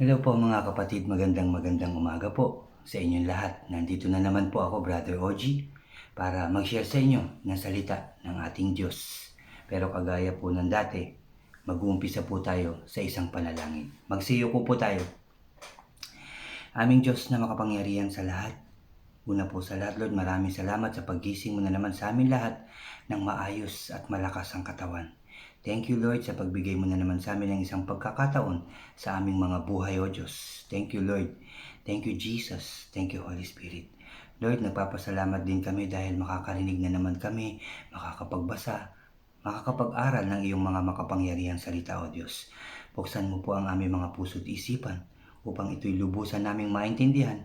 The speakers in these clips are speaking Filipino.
Hello po mga kapatid, magandang umaga po sa inyong lahat. Nandito na naman po ako, Brother Oji, para mag-share sa inyo ng salita ng ating Diyos. Pero kagaya po ng dati, mag-uumpisa po tayo sa isang panalangin. Magsiyuko po tayo. Aming Diyos na makapangyarihan sa lahat. Una po sa lahat, Lord, maraming salamat sa paggising mo na naman sa amin lahat ng maayos at malakas ang katawan. Thank you, Lord, sa pagbigay mo na naman sa amin ng isang pagkakataon sa aming mga buhay, O Diyos. Thank you, Lord. Thank you, Jesus. Thank you, Holy Spirit. Lord, nagpapasalamat din kami dahil makakarinig na naman kami, makakapagbasa, makakapag-aral ng iyong mga makapangyarihang salita, O Diyos. Buksan mo po ang aming mga puso't isipan upang ito'y lubusan naming maintindihan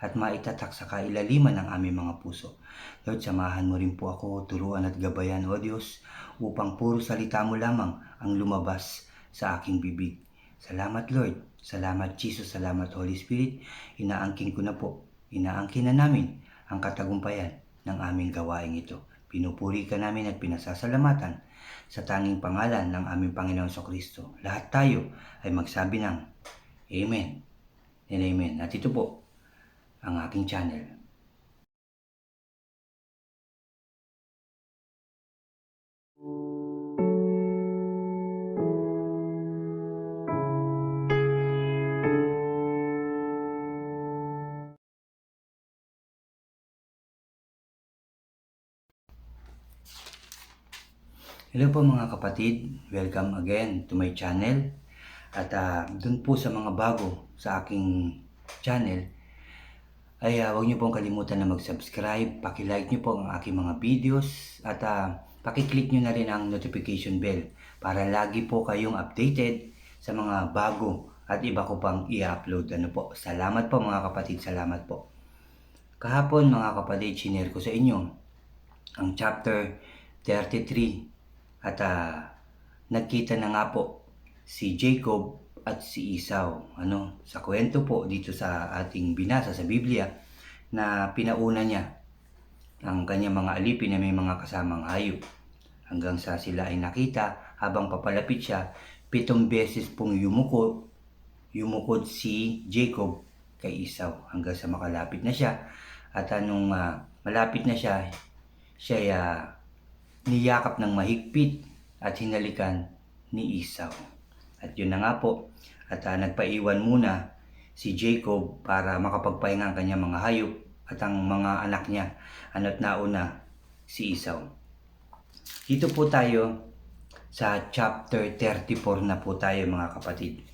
at maitatak sa kailaliman ng aming mga puso. Lord, samahan mo rin po ako, turuan at gabayan, O Diyos, upang puro salita mo lamang ang lumabas sa aking bibig. Salamat, Lord. Salamat, Jesus. Salamat, Holy Spirit. Inaangkin ko na po. Inaangkin na namin ang katagumpayan ng aming gawain ito. Pinupuri ka namin at pinasasalamatan sa tanging pangalan ng aming Panginoon Kristo. Lahat tayo ay magsabi ng Amen and Amen. At ito po ang aking channel. Hello po mga kapatid, welcome again to my channel. At dun po sa mga bago sa aking channel, ay huwag niyo pong kalimutan na mag-subscribe, paki-like niyo po ang aking mga videos at paki-click niyo na rin ang notification bell para lagi po kayong updated sa mga bago at iba ko pang i-upload. Salamat po mga kapatid, salamat po. Kahapon mga kapatid, shinare ko sa inyo ang chapter 33 at nagkita na nga po si Jacob at si Esau. Sa kwento po dito sa ating binasa sa Biblia na pinauna niya ang kanyang mga alipin na may mga kasamang hayop. Hanggang sa sila ay nakita habang papalapit siya, 7 beses pong yumukod si Jacob kay Esau hanggang sa makalapit na siya. At nung malapit na siya ay niyakap ng mahigpit at hinalikan ni Esau. At yun na nga po, at nagpaiwan muna si Jacob para makapagpahinga ang kanyang mga hayop at ang mga anak niya. At nauna si Esau. Dito po tayo sa chapter 34 na po tayo mga kapatid.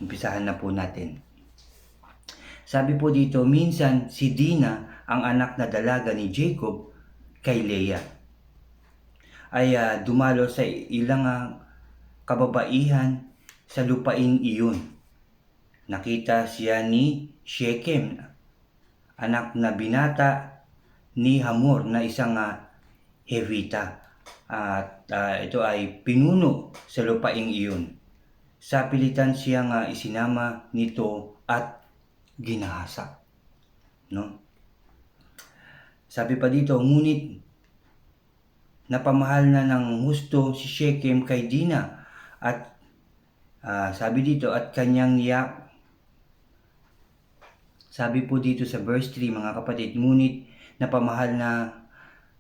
Umpisahan na po natin. Sabi po dito, minsan si Dina, ang anak na dalaga ni Jacob kay Leah, ay dumalo sa ilang kababaihan sa lupain iyon. Nakita siya ni Shechem, anak na binata ni Hamor na isang Hevita. At ito ay pinuno sa lupain iyon. Sa pilitan siyang isinama nito at ginahasa. Sabi pa dito, ngunit napamahal na ng husto si Shechem kay Dina at sabi dito at kanyang niyak. Sabi po dito sa verse 3 mga kapatid, ngunit napamahal na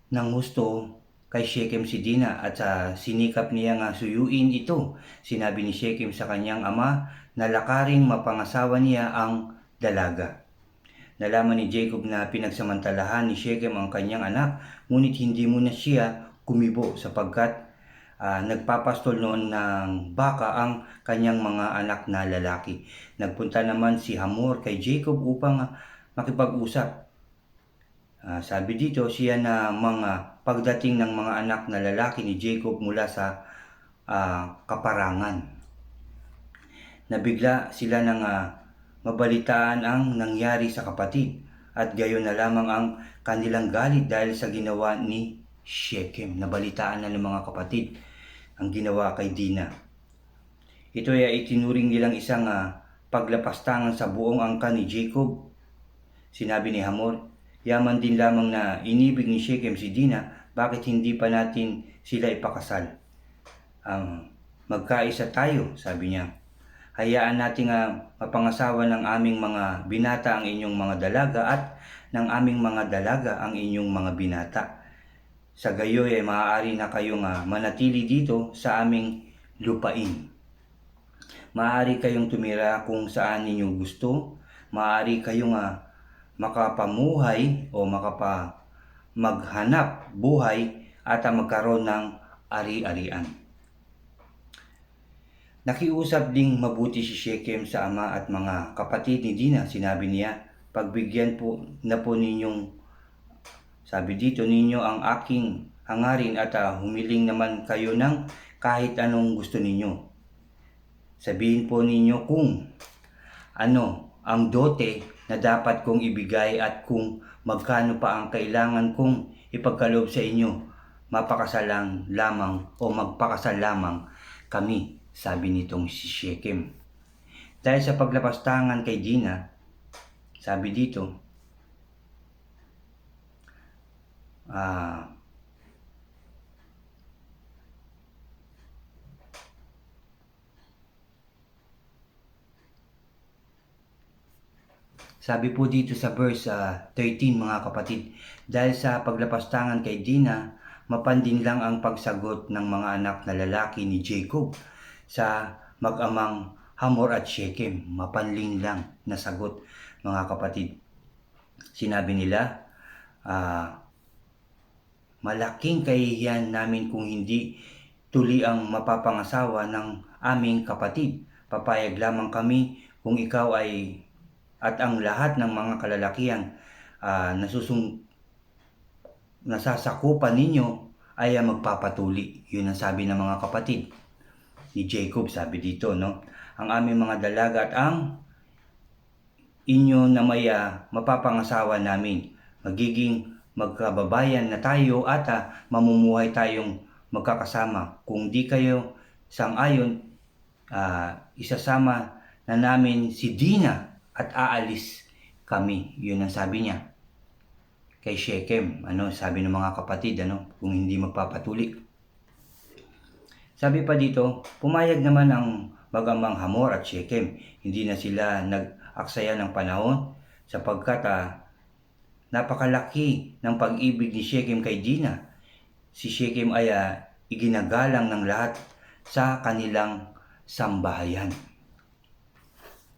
ng husto kay Shechem si Dina at sinikap niya nga suyuin ito. Sinabi ni Shechem sa kanyang ama na lakaring mapangasawa niya ang dalaga. Nalaman ni Jacob na pinagsamantalahan ni Shechem ang kanyang anak, ngunit hindi muna siya kumibo sapagkat nagpapastol noon ng baka ang kanyang mga anak na lalaki. Nagpunta naman si Hamor kay Jacob upang makipag-usap. Sabi dito, siya na mga pagdating ng mga anak na lalaki ni Jacob mula sa kaparangan. Nabigla sila ng mabalitaan ang nangyari sa kapatid at gayon na lamang ang kanilang galit dahil sa ginawa ni Shechem. Nabalitaan na ng mga kapatid ang ginawa kay Dina. Ito ay itinuring nilang isang paglapastangan sa buong angkan ni Jacob. Sinabi ni Hamor, yaman din lamang na inibig ni Shechem si Dina, bakit hindi pa natin sila ipakasal? Magkaisa tayo, sabi niya. hayaan nating mapangasawa ng aming mga binata ang inyong mga dalaga at ng aming mga dalaga ang inyong mga binata. Sa gayoy ay maaari na kayong manatili dito sa aming lupain. Maaari kayong tumira kung saan ninyo gusto. Maaari kayong makapamuhay o maghanap buhay at magkaroon ng ari-arian. Nakiusap ding mabuti si Shechem sa ama at mga kapatid ni Dina. Sinabi niya, pagbigyan po ninyong, sabi dito, ninyo ang aking hangarin at humiling naman kayo ng kahit anong gusto ninyo. Sabihin po ninyo kung ano ang dote na dapat kong ibigay at kung magkano pa ang kailangan kong ipagkaloob sa inyo. Mapakasalang lamang o magpakasal lamang kami, sabi nitong si Shechem. Dahil sa paglapastangan kay Dina, sabi dito, sabi po dito sa verse 13 mga kapatid, dahil sa paglapastangan kay Dina, mapandin lang ang pagsagot ng mga anak na lalaki ni Jacob sa mag-amang Hamor at Shechem. Mapanlin lang na sagot mga kapatid. Sinabi nila, malaking kahihiyan namin kung hindi tuli ang mapapangasawa ng aming kapatid. Papayag lamang kami kung ikaw ay at ang lahat ng mga kalalakihan nasasakupan ninyo ay magpapatuli. Yun ang sabi ng mga kapatid ni Jacob, sabi dito, no? Ang aming mga dalaga at ang inyo na may mapapangasawa namin. Magiging magkababayan na tayo at mamumuhay tayong magkakasama. Kung di kayo sang-ayon, isasama na namin si Dina at aalis kami. Yun ang sabi niya kay Shechem. Sabi ng mga kapatid, kung hindi magpapatuli. Sabi pa dito, pumayag naman ang mag-amang Hamor at Shechem. Hindi na sila nag-aksaya ng panahon sapagkat napakalaki ng pag-ibig ni Shechem kay Dina. Si Shechem ay iginagalang ng lahat sa kanilang sambahayan.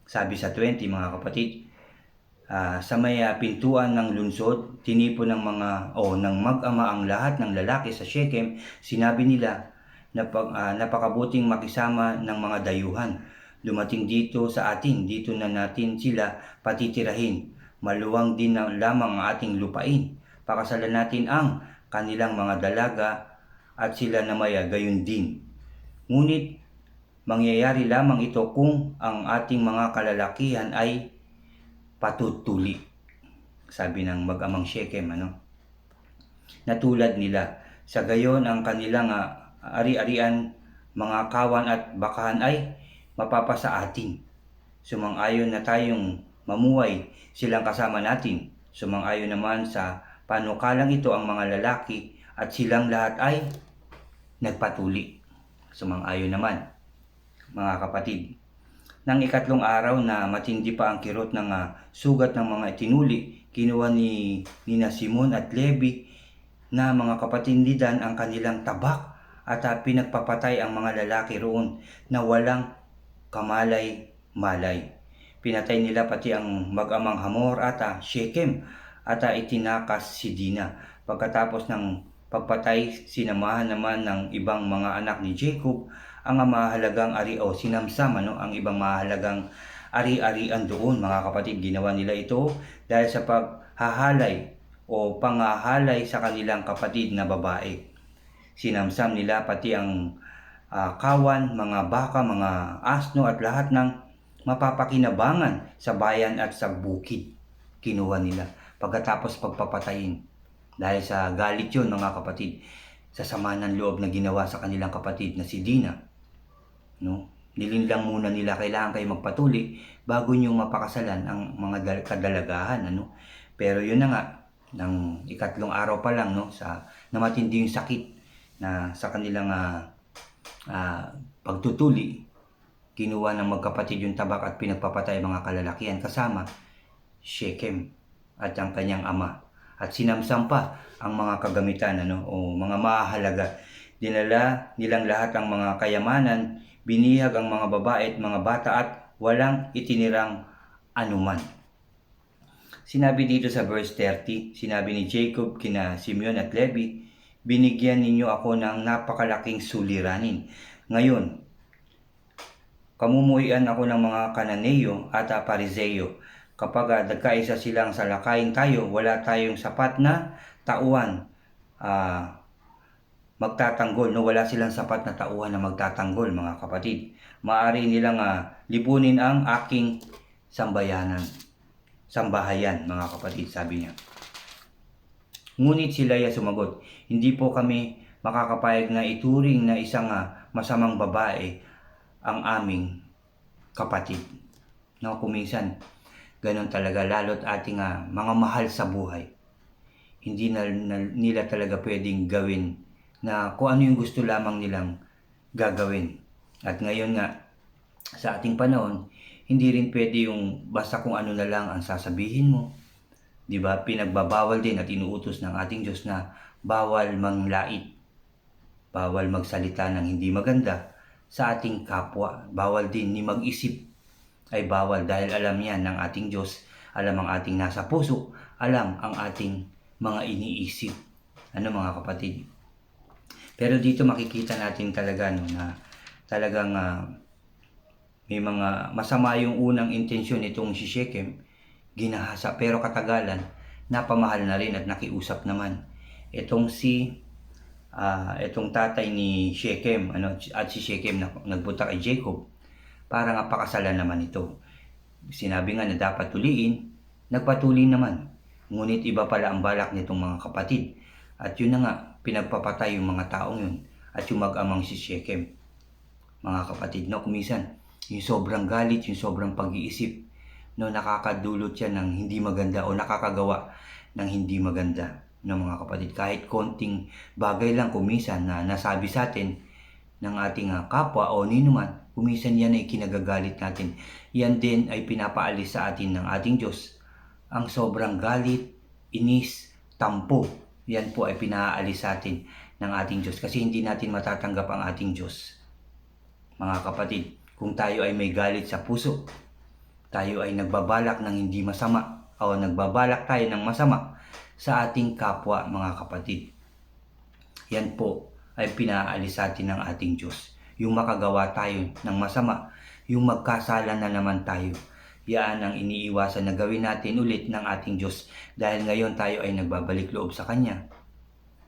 Sabi sa 20 mga kapatid, sa may pintuan ng lungsod, tinipon ng mag-ama ang lahat ng lalaki sa Shechem. Sinabi nila, napakabuting makisama ng mga dayuhan. Lumating dito sa atin, dito na natin sila patitirahin. Maluwang din lamang ang ating lupain. Pakasalan natin ang kanilang mga dalaga at sila na may gayon din. Ngunit mangyayari lamang ito kung ang ating mga kalalakihan ay patutuli. Sabi ng mag-amang Shechem, natulad nila. Sa gayon ang kanilang ari-arian, mga kawan at bakahan ay mapapasa atin. Sumang-ayon na tayong mamuhay silang kasama natin. Sumang-ayon naman sa panukalang ito ang mga lalaki at silang lahat ay nagpatuli. Sumang-ayon naman mga kapatid. Nang ikatlong araw na matindi pa ang kirot ng sugat ng mga itinuli, kinuha ni Nina Simon at Levi na mga kapatid ni Dan ang kanilang tabak at pinagpapatay ang mga lalaki roon na walang kamalay-malay. Pinatay nila pati ang mag-amang Hamor at Shechem at itinakas si Dina. Pagkatapos ng pagpatay, sinamahan naman ng ibang mga anak ni Jacob ang mahalagang sinamsam ang ibang mahalagang ari-arian doon mga kapatid. Ginawa nila ito dahil sa paghahalay o pangahalay sa kanilang kapatid na babae. Sinamsam nila pati ang kawan, mga baka, mga asno at lahat ng mapapakinabangan sa bayan at sa bukid. Kinuha nila pagkatapos pagpapatayin. Dahil sa galit yun mga kapatid, sa sama ng loob na ginawa sa kanilang kapatid na si Dina. Nilinlang muna nila, kailangan kayo magpatuli bago nyo mapakasalan ang mga kadalagahan. Pero yun na nga, ng ikatlong araw pa lang, na matindi yung sakit na sa kanilang pagtutuli, kinuha ng magkapatid yung tabak at pinagpapatay mga kalalakihan kasama Shechem at ang kanyang ama. At sinamsam pa ang mga kagamitan o mga mahalaga. Dinala nilang lahat ang mga kayamanan, binihag ang mga babae at mga bata at walang itinirang anuman. Sinabi dito sa verse 30, sinabi ni Jacob kina Simeon at Levi, binigyan ninyo ako ng napakalaking suliranin. Ngayon, kamumuhian ako ng mga Kananeo at Pariseo. Kapag nagkaisa silang salakayin tayo, wala tayong sapat na tauhan magtatanggol. Wala silang sapat na tauhan na magtatanggol, mga kapatid. Maaari nilang lipunin ang aking sambahayan, mga kapatid, sabi niya. Ngunit sila ay sumagot, hindi po kami makakapayag na ituring na isang masamang babae ang aming kapatid. Kuminsan, ganun talaga, lalo't ating mga mahal sa buhay. Hindi nila talaga pwedeng gawin na kung ano yung gusto lamang nilang gagawin. At ngayon nga, sa ating panahon, hindi rin pwede yung basta kung ano na lang ang sasabihin mo. Diba? Pinagbabawal din at inuutos ng ating Diyos na bawal manglait, bawal magsalita ng hindi maganda sa ating kapwa. Bawal din ni mag-isip, ay bawal dahil alam yan ng ating Diyos, alam ang ating nasa puso, alam ang ating mga iniisip. Mga kapatid? Pero dito makikita natin talaga na talagang may mga masama yung unang intensyon nitong si Shechem, ginahasa, pero katagalan napamahal na rin at nakiusap naman. Itong tatay ni Shechem at si Shechem nagpunta kay Jacob para nga pakasalan naman ito. Sinabi nga na dapat tuliin, nagpatuli naman. Ngunit iba pala ang balak nitong mga kapatid. At yun na nga, pinagpapatay yung mga taong yun at yung mag-amang si Shechem. Mga kapatid, kuminsan, yung sobrang galit, yung sobrang pag-iisip, nakakadulot yan ng hindi maganda o nakakagawa ng hindi maganda. Mga kapatid, kahit konting bagay lang kuminsan na nasabi sa atin ng ating kapwa o ninuman, kuminsan yan ay kinagagalit natin. Yan din ay pinapaalis sa atin ng ating Diyos. Ang sobrang galit, inis, tampo, yan po ay pinaalis sa atin ng ating Diyos kasi hindi natin matatanggap ang ating Diyos. Mga kapatid, kung tayo ay may galit sa puso, tayo ay nagbabalak ng hindi masama o nagbabalak tayo ng masama sa ating kapwa, mga kapatid, yan po ay pinaalis sa atin ng ating Diyos. Yung makagawa tayo ng masama, yung magkasala na naman tayo, yan ang iniiwasan na gawin natin ulit ng ating Diyos dahil ngayon tayo ay nagbabalik loob sa Kanya.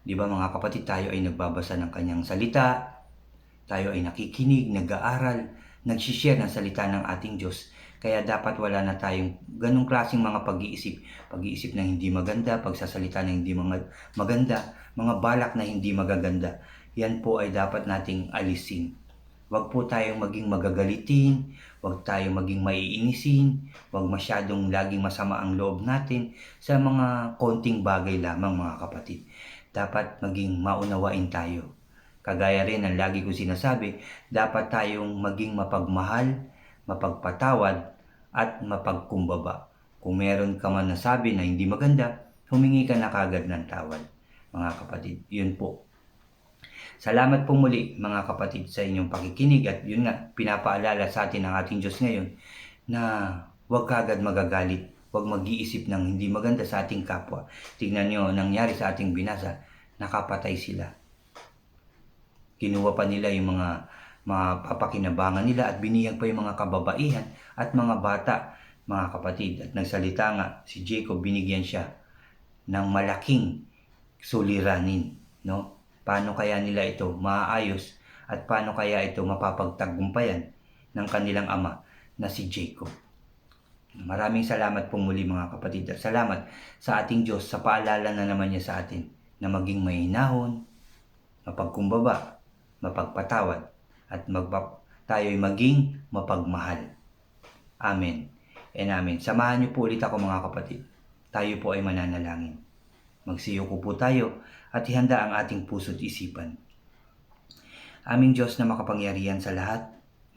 Di ba mga kapatid, tayo ay nagbabasa ng Kanyang salita, tayo ay nakikinig, nag-aaral, nagsishare ng salita ng ating Diyos. Kaya dapat wala na tayong ganong klaseng mga pag-iisip na hindi maganda, pagsasalita na hindi maganda, mga balak na hindi magaganda. Yan po ay dapat nating alisin. Huwag po tayong maging magagalitin, huwag tayong maging maiinisin, huwag masyadong laging masama ang loob natin sa mga konting bagay lamang, mga kapatid. Dapat maging maunawain tayo. Kagaya rin ang lagi ko sinasabi, dapat tayong maging mapagmahal, mapagpatawad, at mapagkumbaba. Kung meron ka man nasabi na hindi maganda, humingi ka na kagad ng tawad, mga kapatid. Yun po. Salamat po muli, mga kapatid, sa inyong pakikinig at yun nga, pinapaalala sa atin ng ating Diyos ngayon na huwag kagad magagalit, huwag mag-iisip ng hindi maganda sa ating kapwa. Tignan nyo, nangyari sa ating binasa, nakapatay sila. Kinuha pa nila yung mga papakinabangan nila at binihag pa yung mga kababaihan at mga bata, mga kapatid. At nagsalita nga, si Jacob, binigyan siya ng malaking suliranin, Paano kaya nila ito maayos at paano kaya ito mapapagtagumpayan ng kanilang ama na si Jacob? Maraming salamat po muli, mga kapatid, at salamat sa ating Diyos sa paalala na naman niya sa atin na maging mahinahon, mapagkumbaba, mapagpatawad, at tayo'y maging mapagmahal. Amen and amen. Samahan niyo po ulit ako, mga kapatid. Tayo po ay mananalangin. Magsiyuko po tayo at ihanda ang ating puso't isipan. Aming Diyos na makapangyarihan sa lahat,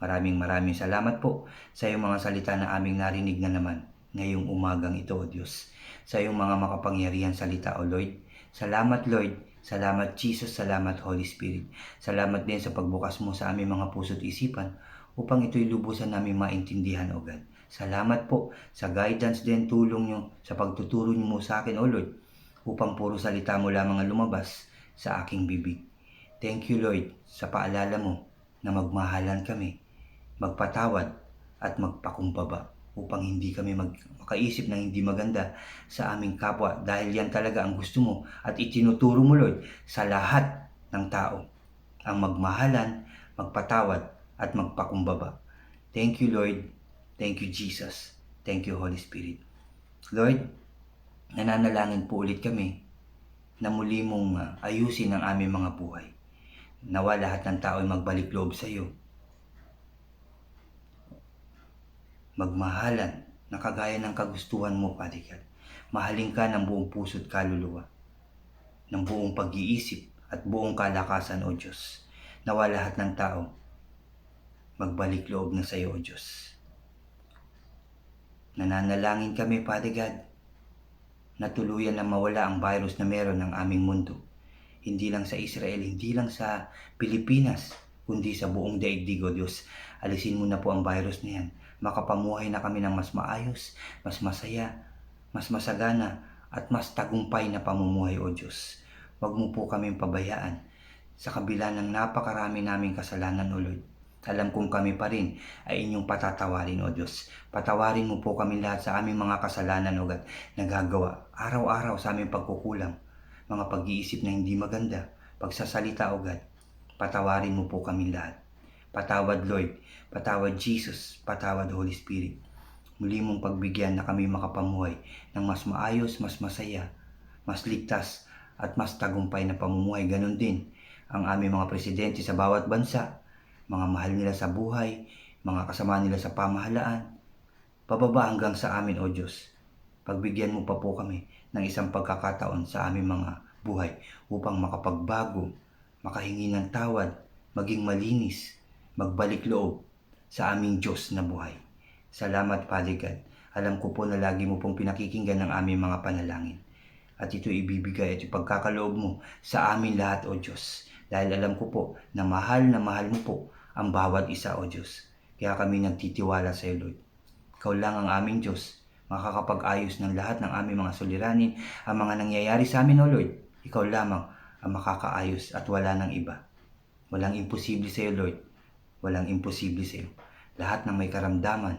Maraming salamat po sa iyong mga salita na aming narinig na naman ngayong umagang ito, O Diyos. Sa iyong mga makapangyarihan salita, O Lord. Salamat, Lord. Salamat, Jesus. Salamat, Holy Spirit. Salamat din sa pagbukas mo sa aming mga puso't isipan upang ito'y lubusan namin maintindihan, O God. Salamat po sa guidance din, tulong nyo, sa pagtuturo nyo mo sa akin, O Lord, upang puro salita mo lamang ang lumabas sa aking bibig. Thank you, Lord, sa paalala mo na magmahalan kami, magpatawad at magpakumbaba upang hindi kami makaisip ng hindi maganda sa aming kapwa, dahil yan talaga ang gusto mo at itinuturo mo, Lord, sa lahat ng tao, ang magmahalan, magpatawad at magpakumbaba. Thank you, Lord. Thank you, Jesus. Thank you, Holy Spirit. Lord, nananalangin po ulit kami na muli mong ayusin ang aming mga buhay. Nawa lahat ng tao ay magbalik loob sa iyo. Magmahalan na kagaya ng kagustuhan mo, Father God. Mahalin ka ng buong puso't kaluluwa, ng buong pag-iisip at buong kalakasan, O Diyos. Nawa lahat ng tao magbalik loob na sa iyo, O Diyos. Nananalangin kami, Father God, na tuluyan na mawala ang virus na meron ng aming mundo. Hindi lang sa Israel, hindi lang sa Pilipinas, kundi sa buong daigdig, O Diyos. Alisin mo na po ang virus na yan. Makapamuhay na kami ng mas maayos, mas masaya, mas masagana, at mas tagumpay na pamumuhay, O Diyos. Huwag mo po kaming pabayaan sa kabila ng napakarami naming kasalanan, O Lord. Alam kong kami pa rin ay inyong patatawarin, O Diyos. Patawarin mo po kami lahat sa aming mga kasalanan, O God, nagagawa araw-araw sa aming pagkukulang, mga pag-iisip na hindi maganda, pagsasalita, O God. Patawarin mo po kami lahat. Patawad, Lord. Patawad, Jesus. Patawad, Holy Spirit. Muli mong pagbigyan na kami makapamuhay ng mas maayos, mas masaya, mas ligtas, at mas tagumpay na pamumuhay. Ganon din ang aming mga presidente sa bawat bansa, mga mahal nila sa buhay, mga kasama nila sa pamahalaan, pababa hanggang sa amin, O Diyos. Pagbigyan mo pa po kami ng isang pagkakataon sa aming mga buhay upang makapagbago, makahingi ng tawad, maging malinis, magbalik loob sa aming Diyos na buhay. Salamat, Father God. Alam ko po na lagi mo pong pinakikinggan ng aming mga panalangin. At ito ibibigay at ipagkakaloob mo sa amin lahat, O Diyos. Dahil alam ko po na mahal mo po ang bawat isa, O Diyos. Kaya kami nagtitiwala sa iyo, Lord. Ikaw lang ang aming Diyos, makakapag-ayos ng lahat ng aming mga suliranin, ang mga nangyayari sa amin, O Lord. Ikaw lamang ang makakaayos at wala nang iba. Walang imposible sa iyo, Lord. Walang imposible sa iyo. Lahat ng may karamdaman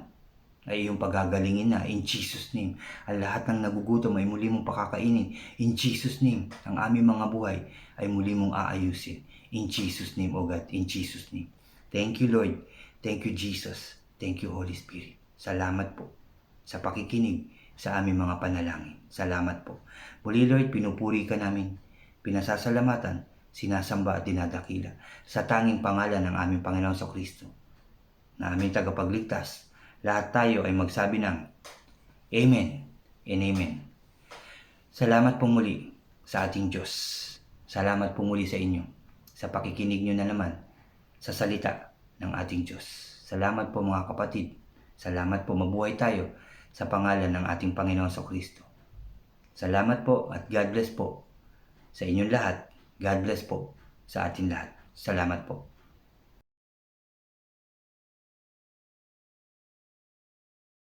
ay iyong pagagalingin na in Jesus' name. Ang lahat ng nagugutom ay muli mong pakakainin in Jesus' name. Ang aming mga buhay ay muli mong aayusin in Jesus' name, O God, in Jesus' name. Thank you, Lord. Thank you, Jesus. Thank you, Holy Spirit. Salamat po sa pakikinig sa aming mga panalangin. Salamat po. Muli, Lord, pinupuri ka namin, pinasasalamatan, sinasamba at dinadakila sa tanging pangalan ng aming Panginoon sa Kristo, na aming tagapagligtas. Lahat tayo ay magsabi ng Amen and Amen. Salamat po muli sa ating Diyos. Salamat po muli sa inyo sa pakikinig nyo na naman sa salita ng ating Diyos. Salamat po mga kapatid. Salamat po, mabuhay tayo sa pangalan ng ating Panginoon sa Kristo. Salamat po at God bless po sa inyong lahat. God bless po sa ating lahat. Salamat po.